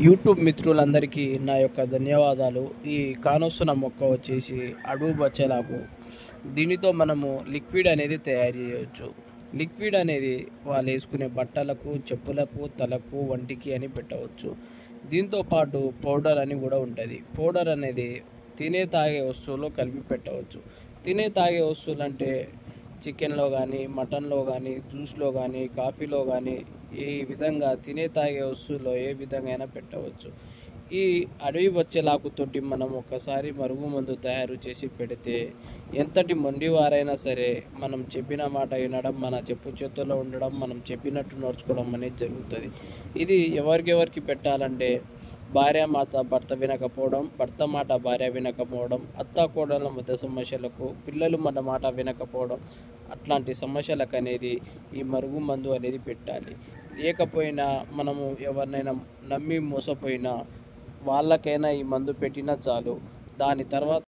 YouTube మిత్రులందరికీ నా యొక్క ధన్యవాదాలు. ఈ కానొస్తున్న మొక్క వచ్చేసి అడవి బచ్చలాకు. దీనితో మనము లిక్విడ్ అనేది తయారు చేయవచ్చు. లిక్విడ్ అనేది వాళ్ళు వేసుకునే బట్టలకు, చెప్పులకు, తలకు, వంటికి అని పెట్టవచ్చు. దీంతో పాటు పౌడర్ అని కూడా ఉంటుంది. పౌడర్ అనేది తినే తాగే వస్తువులో కలిపి పెట్టవచ్చు. తినే తాగే వస్తువులు అంటే చికెన్లో కానీ, మటన్లో కానీ, జ్యూస్లో కానీ, కాఫీలో కానీ, ఈ విధంగా తినే తాగే వస్తువుల్లో ఏ విధంగా అయినా పెట్టవచ్చు. ఈ అడవి బచ్చలాకుతోటి మనం ఒక్కసారి మరుగుమందు తయారు చేసి పెడితే ఎంతటి మొండివారైనా సరే మనం చెప్పిన మాట వినడం, మన చెప్పు చేతుల్లో ఉండడం, మనం చెప్పినట్టు నడుచుకోవడం అనేది జరుగుతుంది. ఇది ఎవరికెవరికి పెట్టాలంటే భార్యామాత భర్త వినకపోవడం, భర్త మాట భార్య వినకపోవడం, అత్తాకోడళ్ళ మధ్య సమస్యలకు, పిల్లలు మన మాట వినకపోవడం, అట్లాంటి సమస్యలకు అనేది ఈ మరుగుమందు అనేది పెట్టాలి. లేకపోయినా మనము ఎవరినైనా నమ్మి మోసపోయినా వాళ్ళకైనా ఈ మందు పెట్టినా చాలు. దాని తర్వాత